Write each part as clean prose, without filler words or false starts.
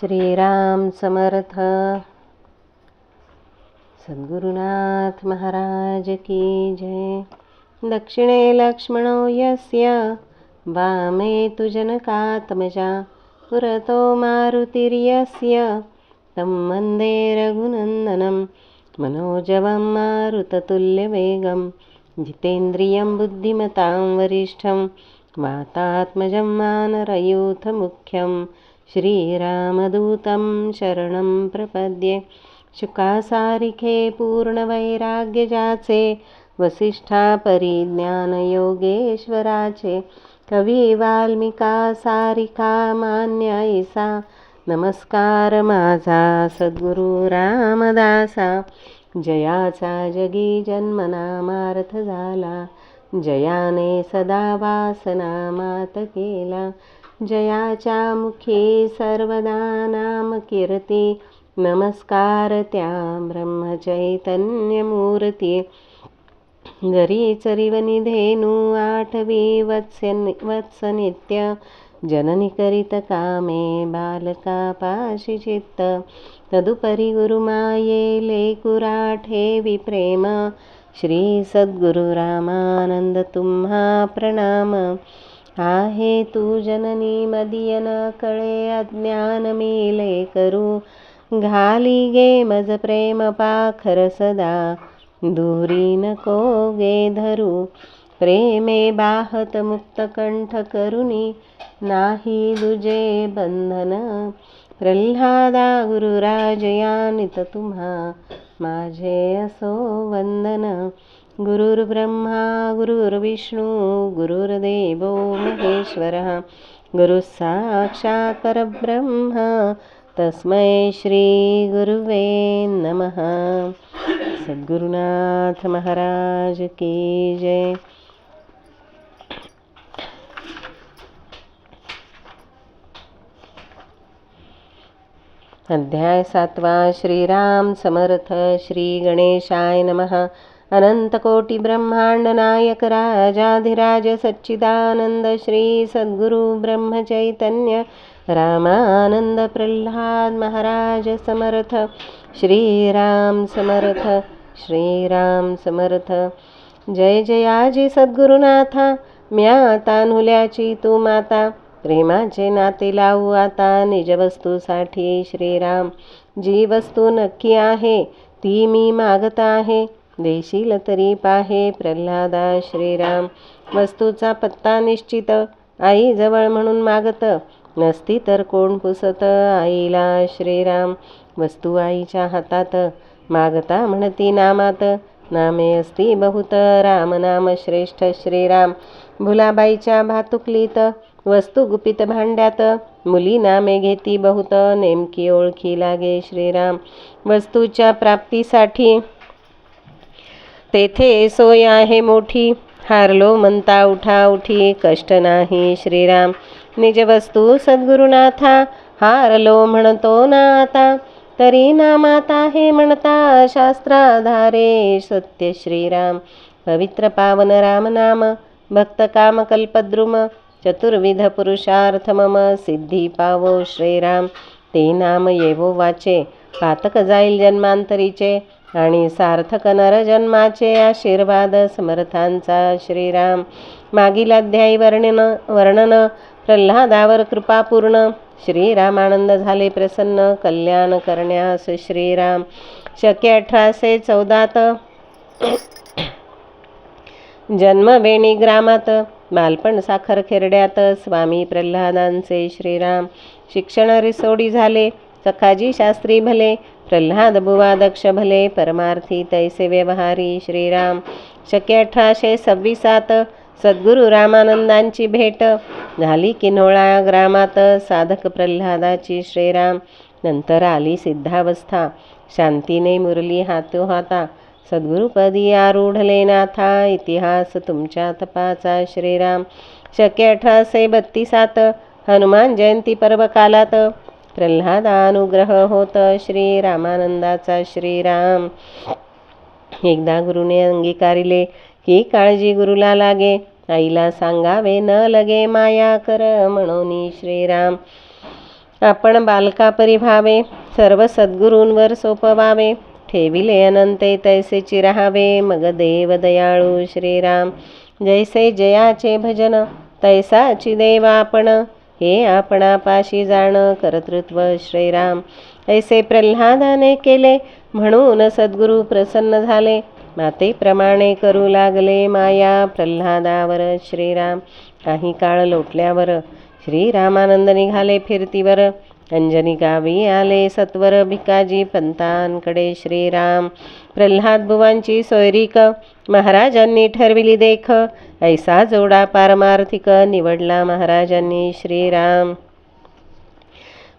श्रीराम समर्थ. सद्गुरुनाथ महाराज की जय. दक्षिणे लक्ष्मणो यस्य वामे तु जनकात्मजा पुरतो मारुतिर्यस्य तं वन्दे रघुनन्दनं मनोजवं मारुततुल्यवेगं जितेन्द्रियं बुद्धिमतां वरिष्ठं वातात्मजं वानरयूथमुख्यं श्रीरामदूतं शरणं प्रपद्ये. शुकासारिखे पूर्णवैराग्यजाचे वसिष्ठा परिज्ञान योगेश्वराचे कवी वाल्मिका सारिका मान्य ईसा नमस्कार माझा सद्गुरु रामदासा. जयाचा जगी जन्मनामार्थ झाला जयाने सदा वासना मात केला. जयाच्या मुखी सर्वदा नाम कीर्ती नमस्कार त्या ब्रह्मचैतन्यमूर्ती. जरी चरिवनी धेनू आठवी वत्स नित्य जननी करीत कामे बालका पाशी चित्त. तदुपरी गुरुमाये लेकुरा ठेवी प्रेम श्री सद्गुरु रामानंद तुम्हा प्रणाम. आहे तू जननी मदियन कळे अज्ञान मिले करू घाली गे मज प्रेम पाखर सदा दूरी नको गे धरू. प्रेमे बाहत मुक्त कंठ करुनी नाही दुजे बंधन. प्रल्हादा गुरुराजयानित तुम्हा माझे असो वंदन. गुरुर्ब्रह्मा गुरुर्विष्णू गुरुर्देवो महेश्वरः गुरुः साक्षात् परब्रह्म तस्मै श्री गुरुवे नमः. सद्गुरुनाथ महाराज की जय. अध्याय 7. श्रीराम समर्थ. श्री गणेशाय नमः. अनंतकोटी ब्रह्मांड नायक राजाधिराज सच्चिदानंद श्री सद्गुरु ब्रह्मचैतन्य रामानंद प्रल्हाद महाराज समर्थ. श्रीराम समर्थ. श्रीराम समर्थ. जय जयाजी सद्गुरुनाथा म्या तान्हुल्याची तू माता. प्रेमाचे नाते लावू आता निजवस्तूसाठी श्रीराम. जी वस्तू नक्की आहे ती मी मागत आहे देशील तरी पाहे प्रल्हादा श्रीराम. वस्तूचा पत्ता निश्चित आई जवळ म्हणून मागत नसती तर कोण पुसत आईला श्रीराम. वस्तू आईच्या हातात मागता म्हणती नामात नामे असती बहुत राम नाम श्रेष्ठ श्रीराम. भुलाबाईच्या भातुकलीत वस्तू गुपित भांड्यात मुली नामे घेती बहुत नेमकी ओळखी लागे श्रीराम. वस्तूच्या प्राप्तीसाठी तेथे सोय आहे मोठी हारलो म्हणता उठा उठी कष्ट नाही श्रीराम. निज वस्तू सद्गुरुनाथा हारलो म्हणतो ना आता तरी नामात आहे म्हणता शास्त्राधारे सत्य श्रीराम. पवित्र पावन राम नाम भक्त काम कल्पद्रुम चतुर्विध पुरुषार्थ मम सिद्धी पावो श्रीराम. ते नाम येवो वाचे पातक जाईल जन्मांतरीचे आणि सार्थक नर जन्माचे आशीर्वाद समर्थांचा श्रीराम. मागील अध्यायी वर्णन प्रल्हादावर कृपापूर्ण श्रीरामानंद झाले प्रसन्न कल्याण करण्यास श्रीराम. शके 1814 जन्म वेणी ग्रामात बालपण साखर खेरड्यात स्वामी प्रल्हादांचे श्रीराम. शिक्षण रिसोडी झाले सखाजी शास्त्री भले प्रल्हाद बुवा दक्ष भले परमार्थी तैसे व्यवहारी श्रीराम. शके 1826 सद्गुरु रामानंदांची भेट झाली किन्होळा ग्रामात साधक प्रल्हादाची श्रीराम. नंतर आली सिद्धावस्था शांतीने मुरली हातोहाता सद्गुरुपदी आरूढले नाथा इतिहास तुमच्या तपाचा श्रीराम. शके 1832 हनुमान जयंती पर्व कालात प्रल्हादानुग्रह होत श्री रामानंदाचा श्रीराम. एकदा गुरुने अंगीकारिले की काळजी गुरुला लागे आईला सांगावे न लगे माया कर म्हणून श्रीराम. आपण बालकापरी भावे, सर्व सद्गुरूंवर सोपवावे. ठेविले अनंते तैसेची राहावे, मग देव दयाळू श्रीराम. जैसे जयाचे भजन, तैसाची देव आपण. हे आपणापाशी जाण, कर्तृत्व श्रीराम. ऐसे प्रल्हादाने केले, म्हणून सद्गुरू प्रसन्न झाले. मातेप्रमाणे करू लागले माया प्रल्हादावर श्रीराम. काही काळ लोटल्यावर श्रीरामानंद निघाले फिरतीवर. अंजनी गावी आले सत्वर, भिकाजी पंतांकडे श्रीराम. प्रल्हाद बुवांची सोयरीक, महाराजांनी ठरविली देख. ऐसा जोडा पारमार्थिक, निवडला महाराजांनी श्रीराम.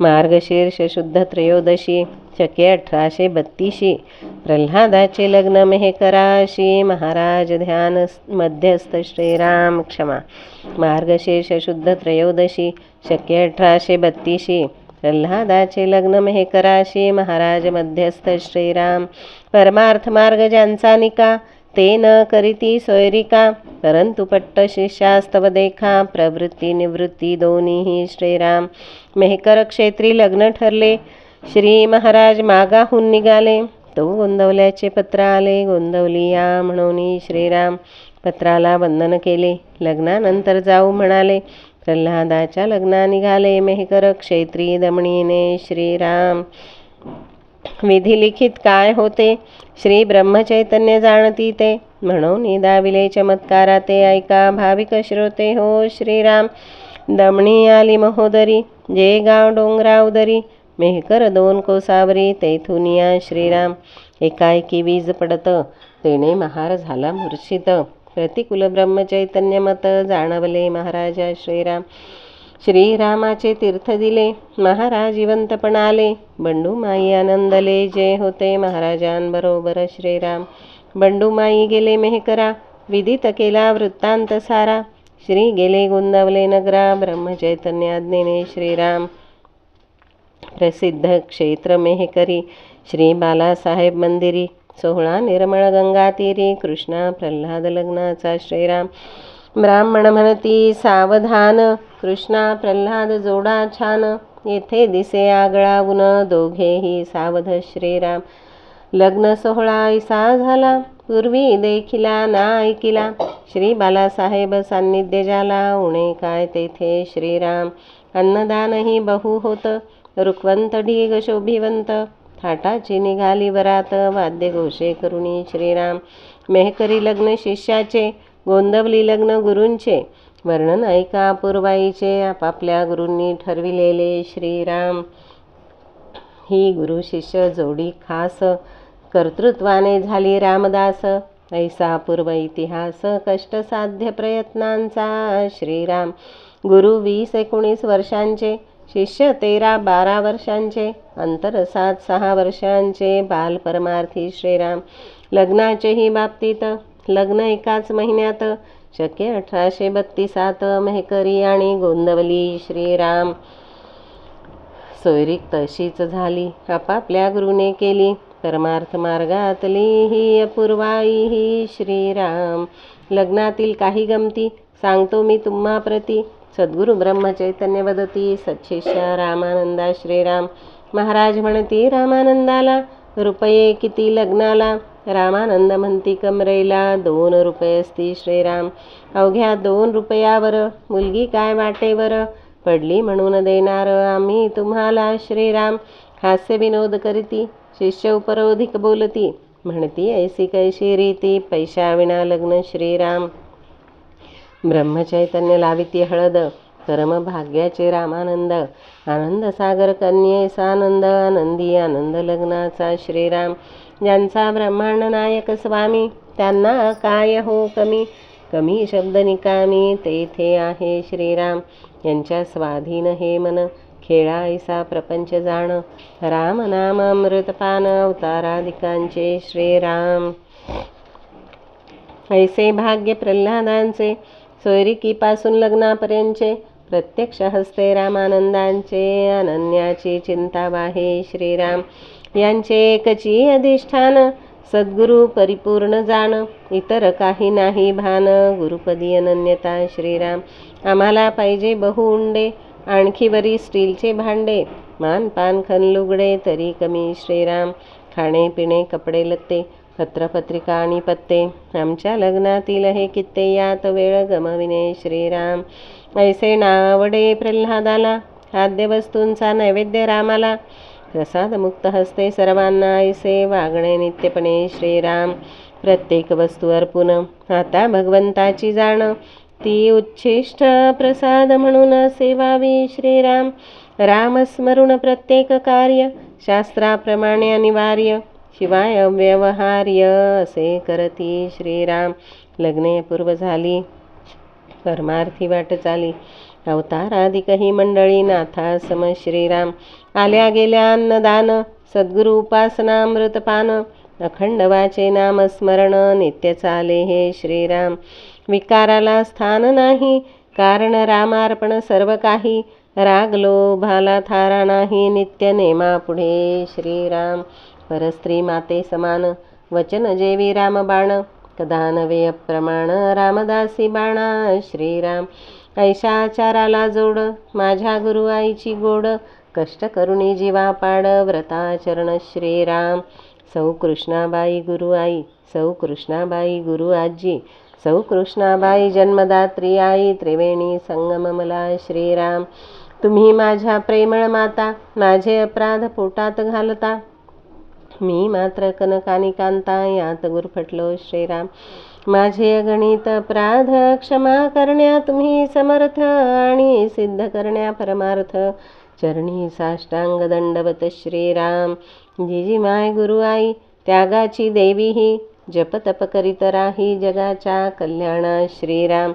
मार्गशीर्ष शुद्ध त्रयोदशी, शके 1832. प्रल्हादाचे लग्न मेहकराशी, महाराज ध्यान मध्यस्थ श्रीराम. क्षमा. मार्गशीर्ष शुद्ध त्रयोदशी, शके 1832. प्रल्हादाचे लग्न मेहकराशी, महाराज मध्यस्थ श्रीराम. परमार्थ मार्ग ज्यांचा निका, ते न करीती सोयरिका. परंतु पट्ट शिष्यास्तव देखा, प्रवृत्ती निवृत्ती दोन्हीही श्रीराम. मेहकर क्षेत्री लग्न ठरले, श्री महाराज मागाहून निघाले. तो गोंदवल्याचे पत्र आले, गोंदवली या म्हणून श्रीराम. पत्राला वंदन केले, लग्नानंतर जाऊ म्हणाले. प्रल्हादाच्या लग्ना निघाले, मेहकर क्षेत्री दमणीने श्रीराम. विधी लिखित काय होते, श्री ब्रह्मचैतन्य जाणती ते. म्हणून दाविले चमत्कारा ते, ऐका भाविक श्रोते हो श्रीराम. दमणी आली महोदरी, जे गाव डोंगरावदरी. मेहकर 2 कोसावरी, तेथुनिया श्रीराम. एकाएकी वीज पडत, तेने महार झाला मूर्छित. प्रतिकूल ब्रह्मचैतन्य मत, जाणवले महाराजा श्रीराम. श्रीरामाचे तीर्थ दिले, महाराज जिवंतपण आले. बंडूमाई आनंदले, जे होते महाराजांबरोबर श्रीराम. बंडूमाई गेले मेहकरा, विदित केला वृत्तांत सारा. श्री गेले गोंदवले नगरा, ब्रह्मचैतन्य आज्ञेने श्रीराम. प्रसिद्ध क्षेत्र मेहकरी, श्री बालासाहेब मंदिरी. 16 निर्मळ गंगा तीरी, कृष्णा प्रल्हाद लग्नाचा श्रीराम. ब्राह्मण म्हणती सावधान, कृष्णा प्रल्हाद जोडा छान. येथे दिसे आगळावून, दोघेही सावध श्रीराम. लग्न सोहळा ऐसा झाला, पूर्वी देखिला ना ऐकिला. श्री बालासाहेब सान्निध्य झाला, उणे काय तेथे श्रीराम. अन्नदानही बहु होत, रुक्वंत ढीग शोभिवंत. थाटाची निघाली वरात, वाद्य घोषे करुणी श्रीराम. मेहकरी लग्न शिष्याचे, गोंदवली लग्न गुरूंचे. वर्णन ऐका पूर्वाईचे, आपापल्या गुरूंनी ठरविलेले श्रीराम. ही गुरु शिष्य जोडी खास, कर्तृत्वाने झाली रामदास. ऐसा पूर्व इतिहास, कष्टसाध्य प्रयत्नांचा श्रीराम. गुरु 20-19 वर्षांचे, शिष्य 13-12 वर्षांचे. अंतर 7-6 वर्षांचे, बाल परमार्थी श्रीराम. लग्नाचेही बाबतीत, लग्न एकाच महिन्यात. शके 1832. मेहकरी आणि गोंदवली श्रीराम. सोयरीक तशीच झाली, आपापल्या गुरुने केली. परमार्थ मार्गातली ही अपूर्वाई ही श्रीराम. लग्नातील काही गमती सांगतो मी तुम्हा प्रती. सद्गुरु ब्रह्मचैतन्य वदती, सत्शिष्या रामानंदा श्रीराम. महाराज म्हणती रामानंदाला, रुपये किती लग्नाला. रामानंद म्हणती कमरेला, 2 रुपये असती श्रीराम. अवघ्या 2 रुपयावर मुलगी काय वाटेवर. पडली म्हणून देणार आम्ही तुम्हाला श्रीराम. हास्य विनोद करीती, शिष्य उपरोधिक बोलती. म्हणती ऐसी कैशी रीती, पैशाविना लग्न श्रीराम. ब्रह्मचैतन्य लाविती हळद, परम भाग्याचे रामानंद. आनंद सागर कन्येचा आनंद, आनंदी आनंद लग्नाचा श्रीराम. ज्यांचा ब्रह्मांड नायक स्वामी, त्यांना काय हो कमी. कमी शब्द निकामी, तेथे आहे श्रीराम. यांच्या स्वाधीन हे मन, खेळा ऐसा प्रपंच जाण. राम नाम अमृतपान, अवताराधिकांचे श्रीराम. ऐसे भाग्य प्रल्हादांचे, सोयरिकीपासून लग्नापर्यंतचे. प्रत्यक्ष हस्ते रामानंदांचे, अनन्याची चिंता वाहे श्रीराम. यांचे एकची अधिष्ठान, सद्गुरु परिपूर्ण जाण. इतर काही नाही भान, गुरुपदी अनन्यता श्रीराम. आम्हाला पाहिजे बहु उंडे, आणखी वरी स्टीलचे भांडे, मानपान खण लुगडे तरी कमी श्रीराम. खाणे पिणे कपडे लत्ते, पत्रपत्रिका आणि पत्ते, आमच्या लग्नातील हे कित्ते यात वेळ गमविणे श्रीराम. ऐसे नावडे प्रल्हादाला, खाद्यवस्तूंचा नैवेद्य रामाला. प्रसाद मुक्त हस्ते सर्वांना, ऐसे वागणे नित्यपणे श्रीराम. प्रत्येक वस्तू अर्पून आता भगवंताची जाण, ती उच्छिष्ट प्रसाद म्हणून सेवावी श्रीराम. रामस्मरण प्रत्येक कार्य, शास्त्राप्रमाणे अनिवार्य, शिवाय अव्यवहार्य असे करती श्रीराम. लग्ने पूर्व झाली, परमार्थी वाट चाली, अवताराधिकही मंडळी नाथा सम श्रीराम. आल्या गेल्या अन्नदान, सद्गुरु उपासना अमृतपान, अखंड वाचे नामस्मरण नित्य चाले हे श्रीराम. विकाराला स्थान नाही, कारण रामार्पण सर्व काही, राग लोभाला थारा नाही, नित्य नेमा पुढे श्रीराम. परस्त्री माते समान, वचन जेवी रामबाण, कदा नवे अप्रमाण रामदासी बाणा श्रीराम. ऐशाचाराला जोड, माझ्या गुरु आईची गोड, कष्ट करुणी जीवा पाड, व्रताचरण श्रीराम. सौ कृष्णाबाई गुरु आई, सौ कृष्णाबाई गुरु आजी, सौ कृष्णाबाई जन्मदात्री आई, त्रिवेणी संगम मला श्रीराम. तुम्ही माझ्या प्रेमळ माता, माझे अपराध पोटात घालता, मी मात्र कनकानी कांता, यात गुरफटलो श्रीराम. माझे अगणित अपराध क्षमा करण्या तुम्ही समर्थ, आणि सिद्ध करण्या परमार्थ, चरणी साष्टांग दंडवत श्रीराम. जिजी माय गुरु आई, त्यागाची देवी ही, जप तप करीत राही जगाच्या कल्याणा श्रीराम.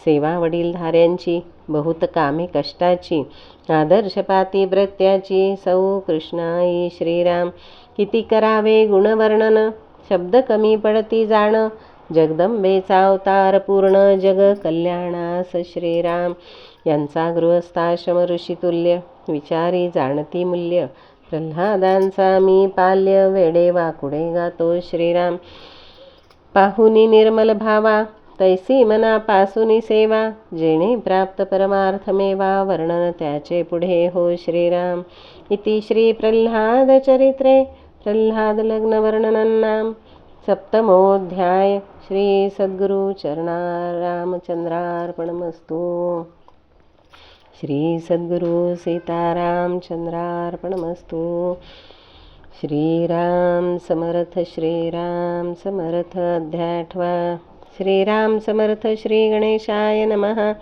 सेवा वडील धाऱ्यांची, बहुत कामे कष्टाची, आदर्श पातिव्रत्याची, सौ कृष्णाई श्रीराम. किती करावे गुणवर्णन, शब्द कमी पडती जाण, जगदंबेचा अवतार पूर्ण, जग कल्याणास श्रीराम. यांचा गृहस्थाश्रम ऋषितुल्य, विचारी जाणती मूल्य, प्रल्हादांचा मी पाल्य, वेडे वाकुडे गातो श्रीराम. पाहुनी निर्मल भावा, तैसी मनापासूनी सेवा, जेणे प्राप्त परमार्थ मेवा, वर्णन त्याचे पुढे हो श्रीराम. इति श्री प्रल्हाद चरित्रे प्रल्हाद लग्न वर्णनन्नाम सप्तमोऽध्याय. श्री सद्गुरु चरणा रामचंद्रार्पणमस्तु. श्री सद्गुरु सीतारामचंद्रार्पणमस्तु. श्रीराम समर्थ, श्रीराम समर्थ. अध्याय 8. श्रीराम समर्थ. श्री गणेशाय नमः.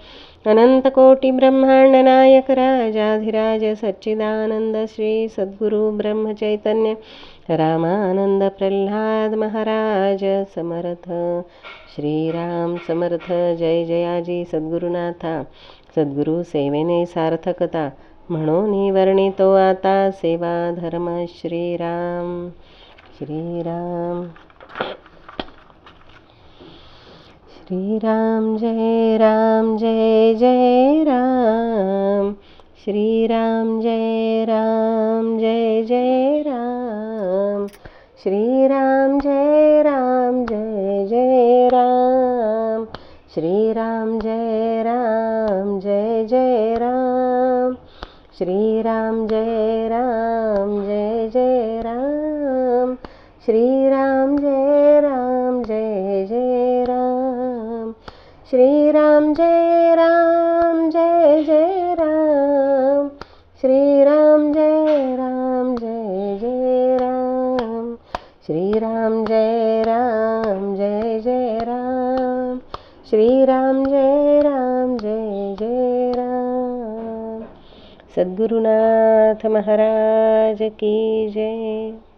अनंत कोटी ब्रह्मांड नायक राजाधिराज सच्चिदानंद श्री सद्गुरु ब्रह्मचैतन्य रामानंद प्रल्हाद महाराज समर्थ. श्रीराम समर्थ. जय जयाजी सद्गुरुनाथा. सद्गुरु सेवेने सार्थकता, म्हणून वर्णितो आता सेवा धर्म श्रीराम. श्रीराम. श्रीराम जय राम जय जय राम. श्रीराम जय राम जय जय राम. श्रीराम जय राम जय जय राम. श्रीराम जय राम जय जय राम. श्रीराम जय राम जय जय राम. श्रीराम जय राम जय जय राम. श्रीराम जय राम जय जय राम. श्रीराम जय राम जय जय राम. श्रीराम जय राम जय जय राम. श्रीराम जय राम जय जय राम. सद्गुरुनाथ महाराज की जय.